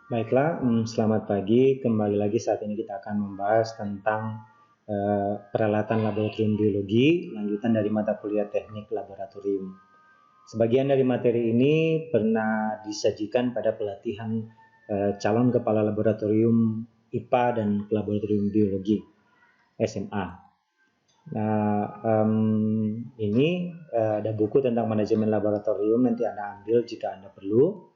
Baiklah, selamat pagi. Kembali lagi saat ini kita akan membahas tentang peralatan laboratorium biologi, lanjutan dari mata kuliah teknik laboratorium. Sebagian dari materi ini pernah disajikan pada pelatihan calon kepala laboratorium IPA dan laboratorium biologi SMA. Nah, ini ada buku tentang manajemen laboratorium, nanti Anda ambil jika Anda perlu.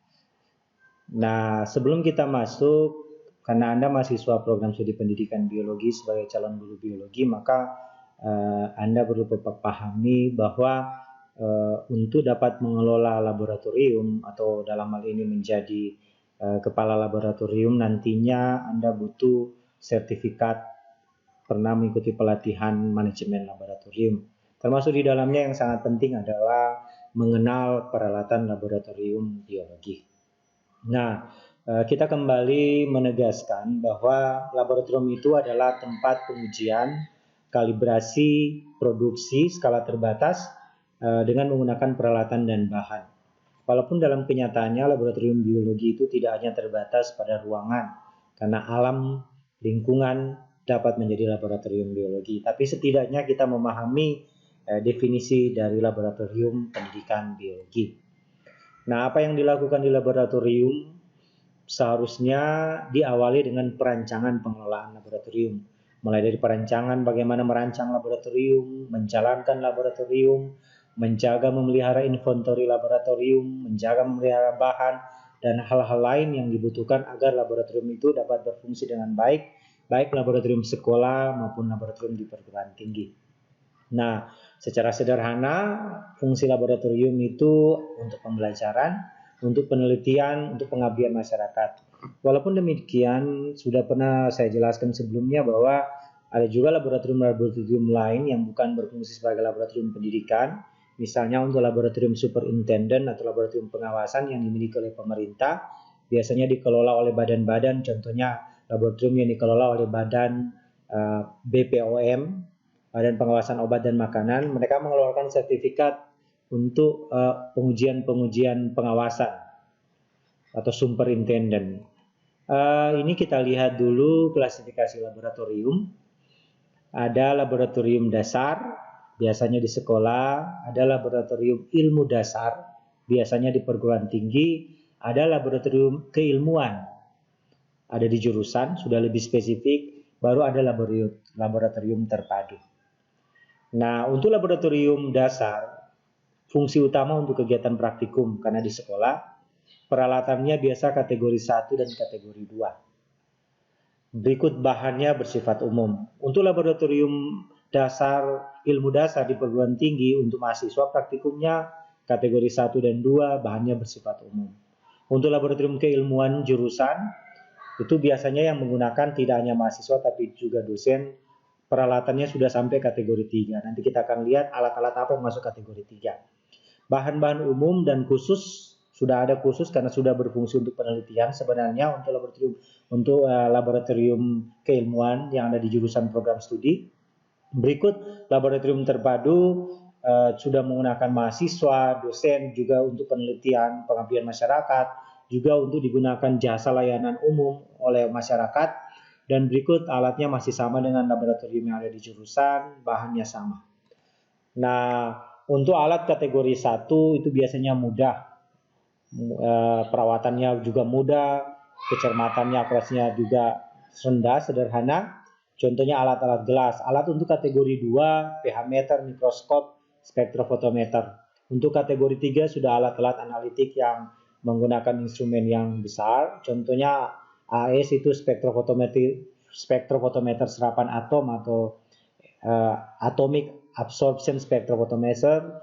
Nah, sebelum kita masuk, karena Anda mahasiswa program studi pendidikan biologi sebagai calon guru biologi, maka Anda perlu pahami bahwa untuk dapat mengelola laboratorium atau dalam hal ini menjadi kepala laboratorium, nantinya Anda butuh sertifikat pernah mengikuti pelatihan manajemen laboratorium. Termasuk di dalamnya yang sangat penting adalah mengenal peralatan laboratorium biologi. Nah, kita kembali menegaskan bahwa laboratorium itu adalah tempat pengujian, kalibrasi, produksi skala terbatas dengan menggunakan peralatan dan bahan. Walaupun dalam kenyataannya laboratorium biologi itu tidak hanya terbatas pada ruangan, karena alam lingkungan dapat menjadi laboratorium biologi, tapi setidaknya kita memahami definisi dari laboratorium pendidikan biologi. Nah, apa yang dilakukan di laboratorium seharusnya diawali dengan perancangan pengelolaan laboratorium. Mulai dari perancangan bagaimana merancang laboratorium, menjalankan laboratorium, menjaga memelihara inventory laboratorium, menjaga memelihara bahan, dan hal-hal lain yang dibutuhkan agar laboratorium itu dapat berfungsi dengan baik, baik laboratorium sekolah maupun laboratorium di perguruan tinggi. Nah, secara sederhana, fungsi laboratorium itu untuk pembelajaran, untuk penelitian, untuk pengabdian masyarakat. Walaupun demikian, sudah pernah saya jelaskan sebelumnya bahwa ada juga laboratorium-laboratorium lain yang bukan berfungsi sebagai laboratorium pendidikan, misalnya untuk laboratorium superintendent atau laboratorium pengawasan yang dimiliki oleh pemerintah, biasanya dikelola oleh badan-badan, contohnya laboratorium yang dikelola oleh badan BPOM, Badan Pengawasan Obat dan Makanan. Mereka mengeluarkan sertifikat untuk pengujian-pengujian pengawasan atau superintendent. Ini kita lihat dulu klasifikasi laboratorium. Ada laboratorium dasar, biasanya di sekolah. Ada laboratorium ilmu dasar, biasanya di perguruan tinggi. Ada laboratorium keilmuan, ada di jurusan, sudah lebih spesifik. Baru ada laboratorium terpadu. Nah, untuk laboratorium dasar, fungsi utama untuk kegiatan praktikum karena di sekolah, peralatannya biasa kategori 1 dan kategori 2. Berikut bahannya bersifat umum. Untuk laboratorium dasar, ilmu dasar di perguruan tinggi, untuk mahasiswa praktikumnya kategori 1 dan 2, bahannya bersifat umum. Untuk laboratorium keilmuan jurusan, itu biasanya yang menggunakan tidak hanya mahasiswa tapi juga dosen, peralatannya sudah sampai kategori 3. Nanti kita akan lihat alat-alat apa yang masuk kategori 3. Bahan-bahan umum dan khusus, sudah ada khusus karena sudah berfungsi untuk penelitian sebenarnya untuk laboratorium keilmuan yang ada di jurusan program studi. Berikut laboratorium terpadu sudah menggunakan mahasiswa, dosen juga untuk penelitian, pengabdian masyarakat, juga untuk digunakan jasa layanan umum oleh masyarakat. Dan berikut alatnya masih sama dengan laboratorium yang ada di jurusan, bahannya sama. Nah, untuk alat kategori 1 itu biasanya mudah, perawatannya juga mudah, kecermatannya, akurasinya juga rendah, sederhana. Contohnya alat-alat gelas. Alat untuk kategori 2, pH meter, mikroskop, spektrofotometer. Untuk kategori 3 sudah alat-alat analitik yang menggunakan instrumen yang besar. Contohnya AS itu spektrofotometer serapan atom atau atomic absorption spectrophotometer,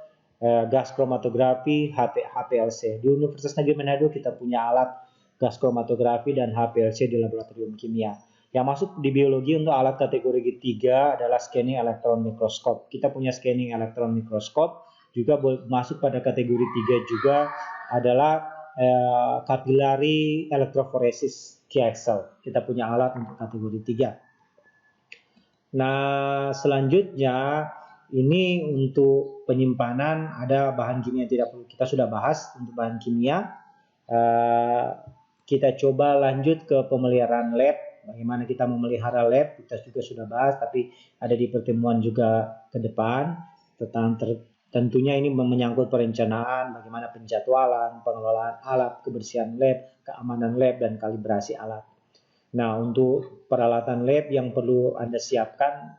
gas kromatografi, HPLC. Di Universitas Negeri Manado kita punya alat gas kromatografi dan HPLC di laboratorium kimia. Yang masuk di biologi untuk alat kategori 3 adalah scanning elektron mikroskop. Kita punya scanning elektron mikroskop. Juga masuk pada kategori 3 juga adalah capillary electrophoresis QXL. Kita punya alat untuk kategori 3. Nah, selanjutnya ini untuk penyimpanan ada bahan kimia yang tidak perlu kita sudah bahas untuk bahan kimia. kita coba lanjut ke pemeliharaan lab. Bagaimana kita memelihara lab, kita juga sudah bahas, tapi ada di pertemuan juga ke depan. Tentunya ini menyangkut perencanaan, bagaimana penjadwalan, pengelolaan alat, kebersihan lab, keamanan lab, dan kalibrasi alat. Nah, untuk peralatan lab yang perlu Anda siapkan,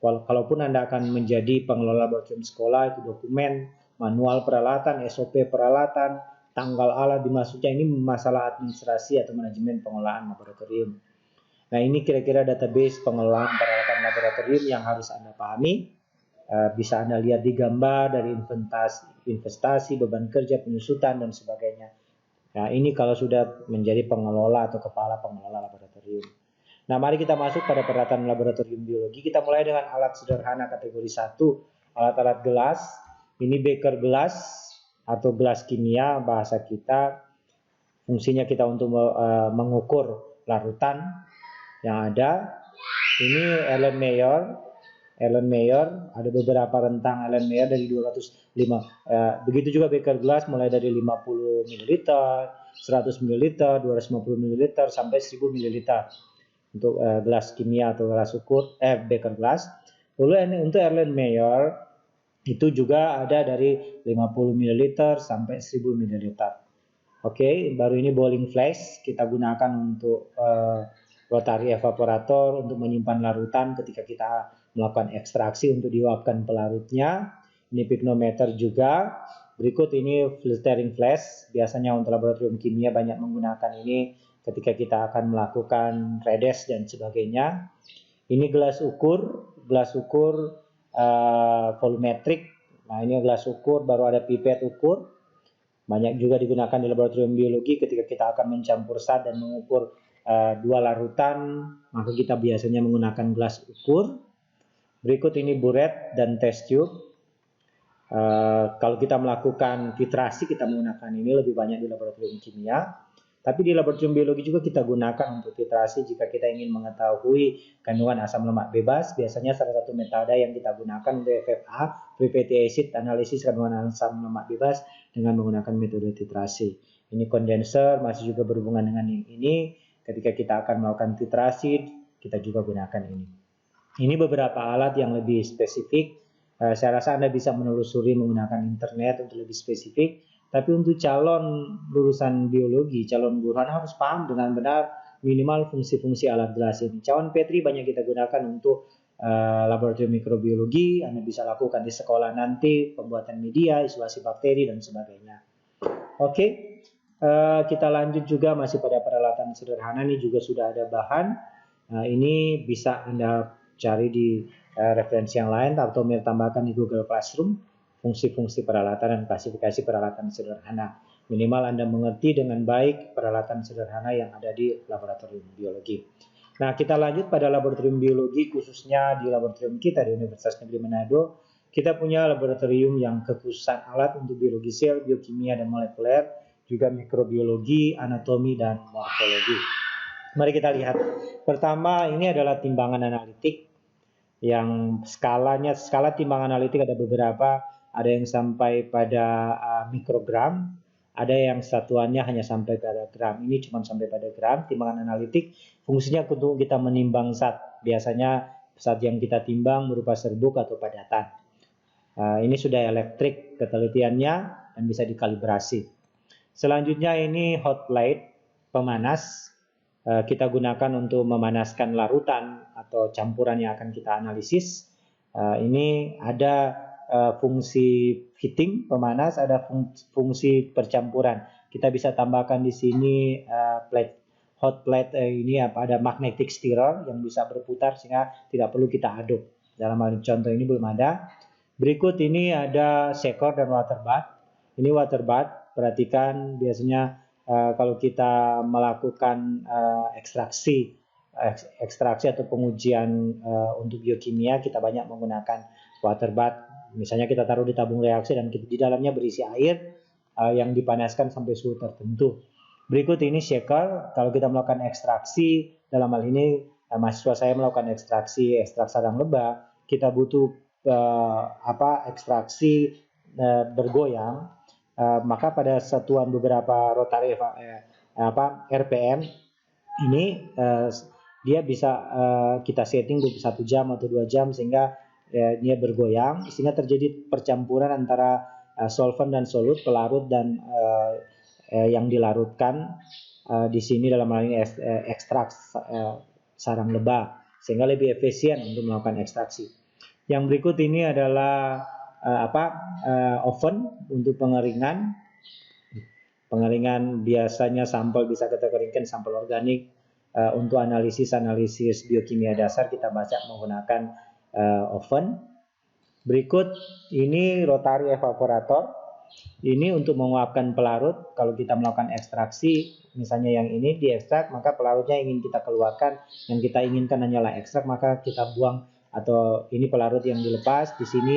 kalaupun Anda akan menjadi pengelola laboratorium sekolah, itu dokumen, manual peralatan, SOP peralatan, tanggal alat dimasuknya, ini masalah administrasi atau manajemen pengelolaan laboratorium. Nah, ini kira-kira database pengelolaan peralatan laboratorium yang harus Anda pahami. Bisa Anda lihat di gambar dari investasi, beban kerja, penyusutan, dan sebagainya. Nah, ini kalau sudah menjadi pengelola atau kepala pengelola laboratorium. Nah, mari kita masuk pada peralatan laboratorium biologi. Kita mulai dengan alat sederhana kategori 1, alat-alat gelas. Ini beker gelas atau gelas kimia bahasa kita. Fungsinya kita untuk mengukur larutan yang ada. Ini Erlen Meyer, ada beberapa rentang Erlen Meyer dari 205. Begitu juga beker gelas mulai dari 50 ml, 100 ml, 250 ml sampai 1000 ml untuk gelas kimia atau gelas ukur beker gelas. Lalu untuk Erlen Meyer itu juga ada dari 50 ml sampai 1000 ml. Oke, baru ini bowling flask kita gunakan untuk rotary evaporator untuk menyimpan larutan ketika kita melakukan ekstraksi untuk diuapkan pelarutnya. Ini pignometer juga. Berikut ini filtering flask. Biasanya untuk laboratorium kimia banyak menggunakan ini ketika kita akan melakukan redes dan sebagainya. Ini gelas ukur volumetrik. Nah, ini gelas ukur, baru ada pipet ukur. Banyak juga digunakan di laboratorium biologi ketika kita akan mencampur zat dan mengukur dua larutan, maka kita biasanya menggunakan gelas ukur. Berikut ini buret dan test tube. Kalau kita melakukan titrasi, kita menggunakan ini lebih banyak di laboratorium kimia. Tapi di laboratorium biologi juga kita gunakan untuk titrasi jika kita ingin mengetahui kandungan asam lemak bebas. Biasanya salah satu metode yang kita gunakan untuk FFA, free fatty acid, analisis kandungan asam lemak bebas dengan menggunakan metode titrasi. Ini kondenser, masih juga berhubungan dengan ini. Ketika kita akan melakukan titrasi, kita juga gunakan ini. Ini beberapa alat yang lebih spesifik. Saya rasa Anda bisa menelusuri menggunakan internet untuk lebih spesifik. Tapi untuk calon lulusan biologi, calon guru harus paham dengan benar minimal fungsi-fungsi alat gelas ini. Cawan Petri banyak kita gunakan untuk laboratorium mikrobiologi. Anda bisa lakukan di sekolah nanti, pembuatan media, isolasi bakteri, dan sebagainya. Oke, kita lanjut juga masih pada peralatan sederhana. Ini juga sudah ada bahan. Ini bisa Anda cari di referensi yang lain atau tambahkan di Google Classroom fungsi-fungsi peralatan dan klasifikasi peralatan sederhana. Minimal Anda mengerti dengan baik peralatan sederhana yang ada di laboratorium biologi. Nah, kita lanjut pada laboratorium biologi, khususnya di laboratorium kita di Universitas Negeri Manado. Kita punya laboratorium yang kekhususan alat untuk biologi sel, biokimia dan molekuler, juga mikrobiologi, anatomi dan morfologi. Mari kita lihat. Pertama, ini adalah timbangan analitik yang skala timbangan analitik ada beberapa, ada yang sampai pada mikrogram, ada yang satuannya hanya sampai pada gram. Ini cuma sampai pada gram. Timbangan analitik fungsinya untuk kita menimbang zat. Biasanya zat yang kita timbang berupa serbuk atau padatan. Ini sudah elektrik ketelitiannya dan bisa dikalibrasi. Selanjutnya ini hot plate, pemanas. Kita gunakan untuk memanaskan larutan atau campuran yang akan kita analisis. Ini ada fungsi heating, pemanas, ada fungsi percampuran. Kita bisa tambahkan di sini hot plate ini ada magnetic stirrer yang bisa berputar sehingga tidak perlu kita aduk. Dalam hal contoh ini belum ada. Berikut ini ada shaker dan water bath. Ini water bath, perhatikan biasanya kalau kita melakukan ekstraksi atau pengujian untuk biokimia, kita banyak menggunakan water bath. Misalnya kita taruh di tabung reaksi dan di dalamnya berisi air yang dipanaskan sampai suhu tertentu. Berikut ini shaker. Kalau kita melakukan ekstraksi, dalam hal ini mahasiswa saya melakukan ekstraksi ekstrak sarang lebah, kita butuh ekstraksi bergoyang. Maka pada satuan beberapa rotary RPM ini dia bisa kita setting 21 jam atau 2 jam sehingga dia bergoyang, sehingga terjadi percampuran antara solvent dan solut, pelarut dan yang dilarutkan di sini dalam hal ini ekstrak sarang lebah, sehingga lebih efisien untuk melakukan ekstraksi. Yang berikut ini adalah oven untuk pengeringan. Pengeringan biasanya sampel bisa kita keringkan, sampel organik. Untuk analisis biokimia dasar kita baca menggunakan oven. Berikut ini rotary evaporator. Ini untuk menguapkan pelarut. Kalau kita melakukan ekstraksi, misalnya yang ini diekstrak, maka pelarutnya ingin kita keluarkan. Yang kita inginkan hanyalah ekstrak, maka kita buang. Atau ini pelarut yang dilepas di sini.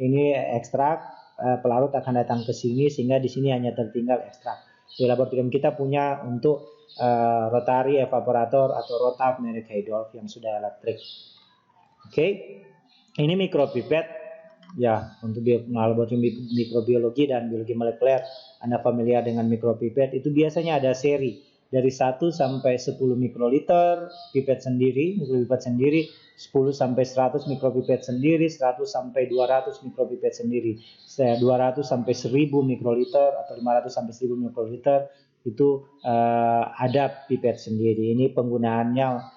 Ini ekstrak. Pelarut akan datang ke sini sehingga di sini hanya tertinggal ekstrak. Di laboratorium kita punya untuk rotary evaporator atau rotaf merek Heydorf yang sudah elektrik. Oke. Ini mikropipet ya, untuk laboratorium mikrobiologi dan biologi molekuler. Anda familiar dengan mikropipet, itu biasanya ada seri dari 1 sampai 10 mikroliter pipet sendiri, mikropipet sendiri, 10 sampai 100 mikropipet sendiri, 100 sampai 200 mikropipet sendiri, 200 sampai 1000 mikroliter atau 500 sampai 1000 mikroliter itu ada pipet sendiri. Ini penggunaannya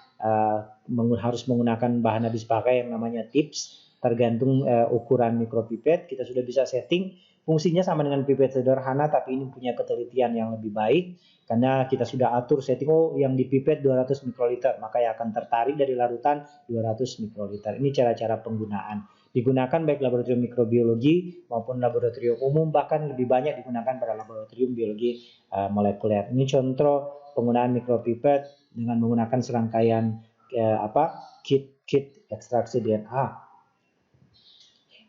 harus menggunakan bahan habis pakai yang namanya tips, tergantung ukuran mikropipet. Kita sudah bisa setting. Fungsinya sama dengan pipet sederhana, tapi ini punya ketelitian yang lebih baik karena kita sudah atur setting, yang dipipet 200 mikroliter, maka yang akan tertarik dari larutan 200 mikroliter. Ini cara-cara penggunaan. Digunakan baik laboratorium mikrobiologi maupun laboratorium umum, bahkan lebih banyak digunakan pada laboratorium biologi molekuler. Ini contoh penggunaan mikropipet dengan menggunakan serangkaian kit ekstraksi DNA.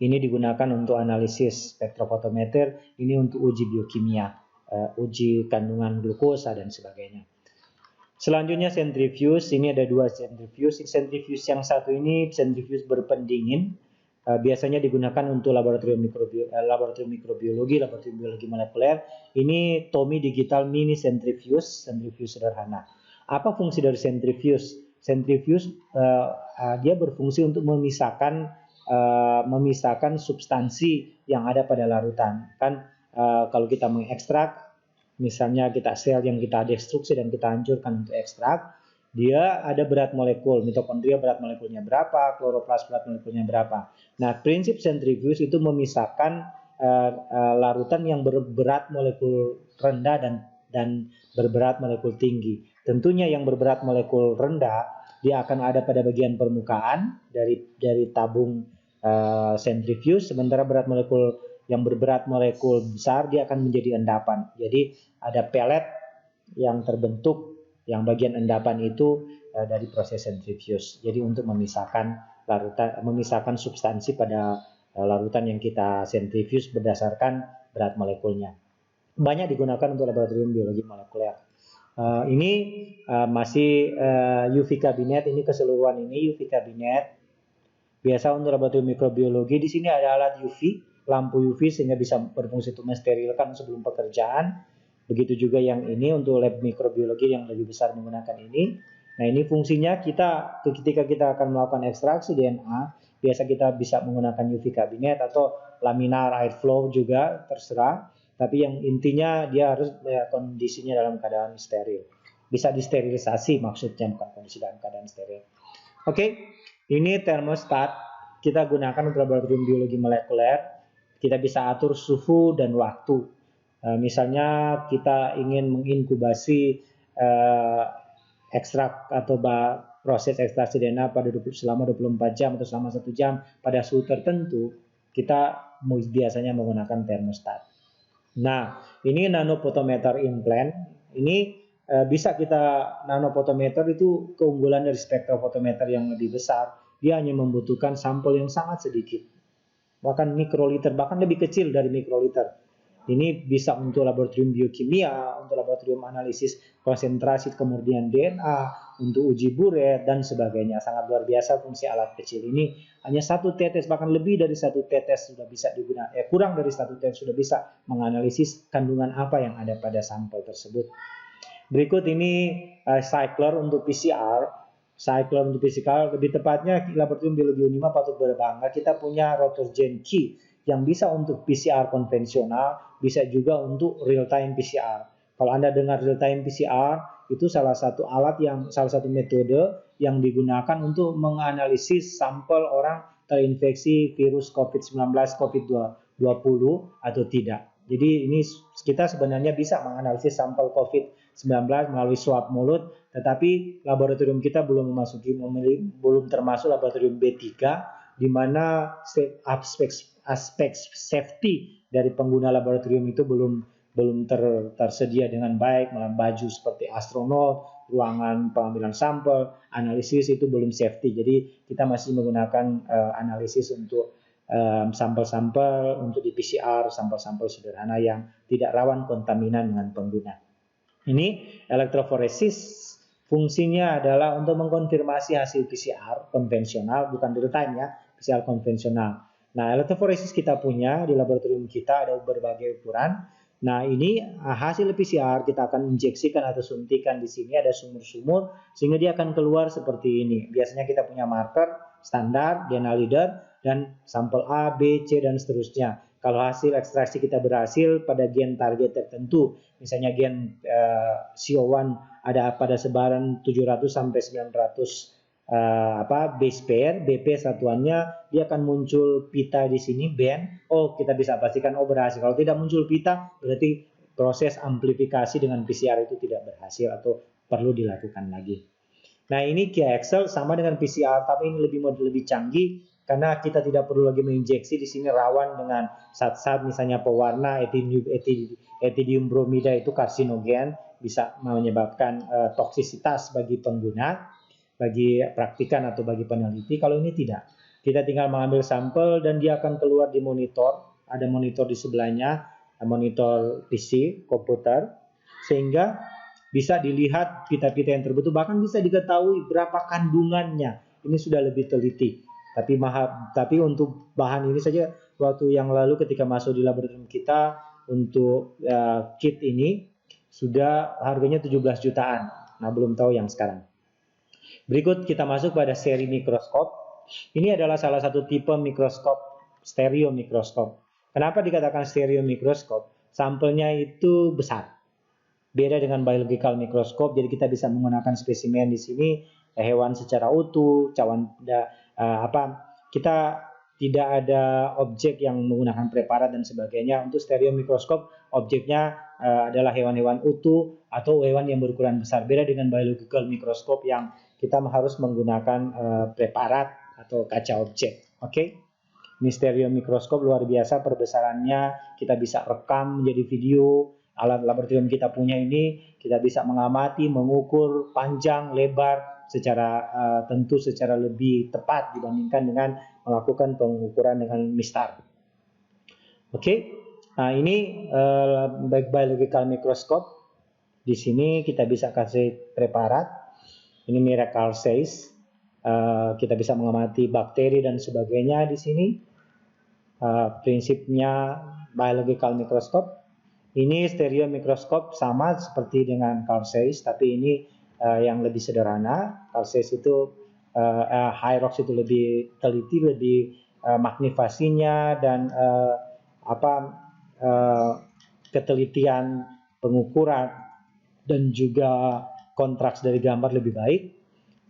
Ini digunakan untuk analisis spektrofotometer, ini untuk uji biokimia, uji kandungan glukosa dan sebagainya. Selanjutnya sentrifuge, ini ada 2 sentrifuge. Sentrifuge yang satu ini sentrifuge berpendingin, biasanya digunakan untuk laboratorium mikrobiologi, laboratorium biologi molekuler. Ini Tommy Digital Mini Centrifuge, sentrifuge sederhana. Apa fungsi dari sentrifuge? Sentrifuge dia berfungsi untuk memisahkan substansi yang ada pada larutan. Kan kalau kita mengekstrak, misalnya kita sel yang kita destruksi dan kita hancurkan untuk ekstrak, dia ada berat molekul, mitokondria berat molekulnya berapa, kloroplas berat molekulnya berapa. Nah, prinsip sentrifuge itu memisahkan larutan yang berberat molekul rendah dan berberat molekul tinggi. Tentunya yang berberat molekul rendah dia akan ada pada bagian permukaan dari tabung sentrifuge, sementara berat molekul yang berberat molekul besar dia akan menjadi endapan. Jadi ada pelet yang terbentuk, yang bagian endapan itu dari proses sentrifuge. Jadi untuk memisahkan substansi pada larutan yang kita sentrifuge berdasarkan berat molekulnya. Banyak digunakan untuk laboratorium biologi molekuler. Ini masih UV kabinet. Ini keseluruhan ini UV kabinet. Biasa untuk laboratorium mikrobiologi di sini ada alat UV, lampu UV sehingga bisa berfungsi untuk mensterilkan sebelum pekerjaan. Begitu juga yang ini untuk lab mikrobiologi yang lebih besar menggunakan ini. Nah, ini fungsinya ketika kita akan melakukan ekstraksi DNA, biasa kita bisa menggunakan UV kabinet atau laminar airflow juga, terserah. Tapi yang intinya dia harus kondisinya dalam keadaan steril. Bisa disterilisasi maksudnya, bukan kondisi dalam keadaan steril. Oke, ini termostat kita gunakan untuk laboratorium biologi molekuler. Kita bisa atur suhu dan waktu. Misalnya kita ingin menginkubasi ekstrak atau proses ekstraksi DNA selama 24 jam atau selama 1 jam pada suhu tertentu, kita biasanya menggunakan termostat. Nah, ini nanopotometer implant. Ini bisa kita nanopotometer itu keunggulan dari spektrofotometer yang lebih besar. Dia hanya membutuhkan sampel yang sangat sedikit, bahkan mikroliter, bahkan lebih kecil dari mikroliter. Ini bisa untuk laboratorium biokimia, untuk laboratorium analisis konsentrasi kemudian DNA, untuk uji buret dan sebagainya. Sangat luar biasa fungsi alat kecil ini. Hanya satu tetes, bahkan lebih dari satu tetes sudah bisa digunakan. Kurang dari satu tetes sudah bisa menganalisis kandungan apa yang ada pada sampel tersebut. Berikut ini cycler untuk PCR. Cycler untuk PCR, lebih tepatnya laboratorium biologi Unima patut berbangga. Kita punya Rotorgen Key yang bisa untuk PCR konvensional, bisa juga untuk real time PCR. Kalau Anda dengar real time PCR, itu salah satu metode yang digunakan untuk menganalisis sampel orang terinfeksi virus COVID-19, COVID-20 atau tidak. Jadi ini kita sebenarnya bisa menganalisis sampel COVID-19 melalui swab mulut, tetapi laboratorium kita belum termasuk laboratorium B3, di mana aspek safety dari pengguna laboratorium itu belum tersedia dengan baik, melalui baju seperti astronot, ruangan pengambilan sampel, analisis itu belum safety. Jadi kita masih menggunakan analisis untuk sampel-sampel untuk di PCR, sampel-sampel sederhana yang tidak rawan kontaminan dengan pengguna. Ini elektroforesis fungsinya adalah untuk mengkonfirmasi hasil PCR konvensional, bukan real time ya, PCR konvensional. Nah, elektroforesis kita punya di laboratorium kita ada berbagai ukuran. Nah, ini hasil PCR kita akan injeksikan atau suntikan di sini, ada sumur-sumur sehingga dia akan keluar seperti ini. Biasanya kita punya marker standar, DNA leader, dan sampel A, B, C, dan seterusnya. Kalau hasil ekstraksi kita berhasil pada gen target tertentu, misalnya gen CO1 ada pada sebaran 700 sampai 900 base pair, BP satuannya, dia akan muncul pita di sini, band. Oh, kita bisa pastikan berhasil. Kalau tidak muncul pita, berarti proses amplifikasi dengan PCR itu tidak berhasil atau perlu dilakukan lagi. Nah, ini QIAxcel sama dengan PCR, tapi ini lebih canggih karena kita tidak perlu lagi menginjeksi. Di sini rawan dengan zat-zat misalnya pewarna, ethidium bromida itu karsinogen, bisa menyebabkan toksisitas bagi pengguna, bagi praktikan atau bagi peneliti. Kalau ini tidak, kita tinggal mengambil sampel dan dia akan keluar di monitor. Ada monitor di sebelahnya, monitor PC komputer, sehingga bisa dilihat pita-pita yang terbentuk, bahkan bisa diketahui berapa kandungannya. Ini sudah lebih teliti. Tapi untuk bahan ini saja, waktu yang lalu ketika masuk di laboratorium kita untuk kit ini sudah harganya 17 jutaan. Nah, belum tahu yang sekarang. Berikut kita masuk pada seri mikroskop. Ini adalah salah satu tipe mikroskop, stereo mikroskop. Kenapa dikatakan stereo mikroskop? Sampelnya itu besar. Beda dengan biological mikroskop, jadi kita bisa menggunakan spesimen di sini hewan secara utuh, kita tidak ada objek yang menggunakan preparat dan sebagainya. Untuk stereo mikroskop, objeknya adalah hewan-hewan utuh atau hewan yang berukuran besar. Beda dengan biological mikroskop yang kita harus menggunakan preparat atau kaca objek. Oke. Ini stereo mikroskop luar biasa perbesarannya, kita bisa rekam menjadi video. Alat laboratorium kita punya ini, kita bisa mengamati, mengukur panjang, lebar tentu secara lebih tepat dibandingkan dengan melakukan pengukuran dengan MISTAR. Oke. Nah, ini biological microscope. Di sini kita bisa kasih preparat. Ini miracle size. Kita bisa mengamati bakteri dan sebagainya di sini. Prinsipnya biological microscope. Ini stereo mikroskop sama seperti dengan Carl Zeiss, tapi ini yang lebih sederhana. Carl Zeiss itu Hyrox itu lebih teliti, lebih magnifasinya dan ketelitian pengukuran dan juga kontraks dari gambar lebih baik.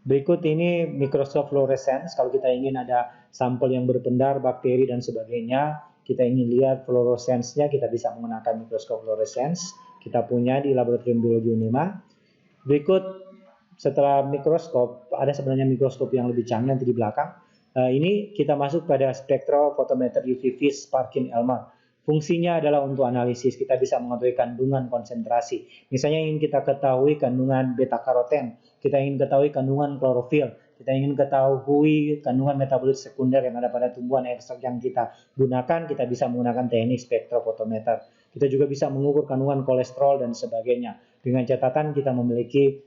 Berikut ini mikroskop fluorescence. Kalau kita ingin ada sampel yang berpendar, bakteri dan sebagainya, kita ingin lihat fluorescence-nya, kita bisa menggunakan mikroskop fluorescence. Kita punya di laboratorium biologi Unima. Berikut setelah mikroskop, ada sebenarnya mikroskop yang lebih canggih nanti di belakang. Ini kita masuk pada spektrofotometer UV vis Parkin-Elmer. Fungsinya adalah untuk analisis. Kita bisa mengetahui kandungan konsentrasi. Misalnya ingin kita ketahui kandungan beta karoten, kita ingin ketahui kandungan klorofil, kita ingin ketahui kandungan metabolit sekunder yang ada pada tumbuhan ekstrak yang kita gunakan, kita bisa menggunakan teknik spektrofotometer. Kita juga bisa mengukur kandungan kolesterol dan sebagainya. Dengan catatan kita memiliki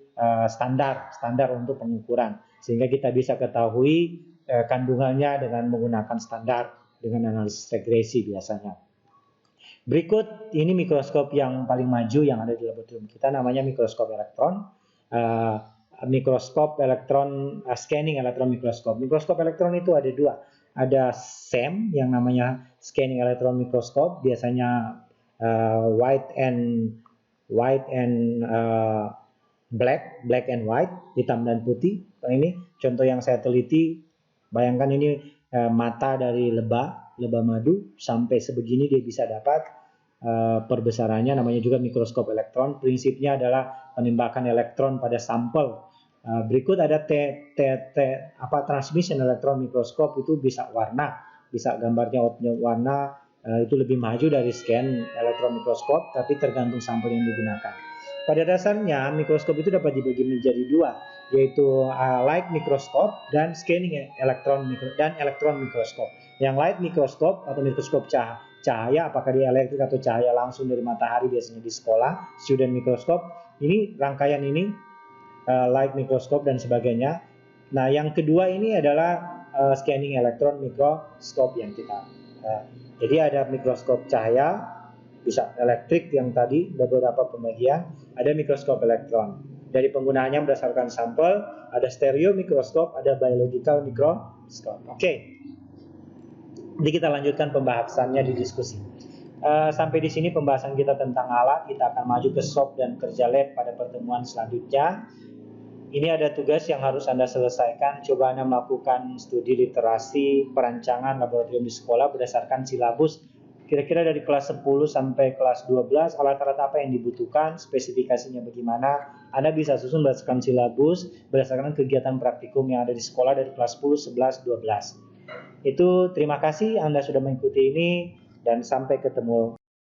standar untuk pengukuran, sehingga kita bisa ketahui kandungannya dengan menggunakan standar dengan analisis regresi biasanya. Berikut ini mikroskop yang paling maju yang ada di laboratorium kita, namanya mikroskop elektron. Mikroskop elektron, scanning elektron mikroskop. Mikroskop elektron itu ada dua. Ada SEM yang namanya scanning elektron mikroskop, biasanya white and black and white, hitam dan putih. Ini contoh yang saya teliti. Bayangkan ini mata dari lebah madu sampai sebegini dia bisa dapat. Perbesarannya namanya juga mikroskop elektron. Prinsipnya adalah penembakan elektron pada sampel. Berikut ada transmission elektron mikroskop, itu bisa warna, bisa gambarnya warna. Itu lebih maju dari scan elektron mikroskop, tapi tergantung sampel yang digunakan. Pada dasarnya mikroskop itu dapat dibagi menjadi dua, yaitu light mikroskop dan scanning elektron mikroskop. Yang light mikroskop atau mikroskop cahaya, apakah dia elektrik atau cahaya langsung dari matahari, biasanya di sekolah, student mikroskop. Ini rangkaian ini light mikroskop dan sebagainya. Nah, yang kedua ini adalah scanning elektron mikroskop yang kita jadi ada mikroskop cahaya, bisa elektrik yang tadi, ada beberapa pembagian, ada mikroskop elektron. Dari penggunaannya berdasarkan sampel, ada stereo mikroskop, ada biological mikroskop. Oke. Jadi kita lanjutkan pembahasannya di diskusi. Sampai di sini pembahasan kita tentang alat. Kita akan maju ke shop dan kerja lab pada pertemuan selanjutnya. Ini ada tugas yang harus Anda selesaikan. Coba Anda melakukan studi literasi perancangan laboratorium di sekolah berdasarkan silabus. Kira-kira dari kelas 10 sampai kelas 12, alat-alat apa yang dibutuhkan, spesifikasinya bagaimana. Anda bisa susun berdasarkan silabus, berdasarkan kegiatan praktikum yang ada di sekolah dari kelas 10, 11, 12. Itu terima kasih Anda sudah mengikuti ini dan sampai ketemu.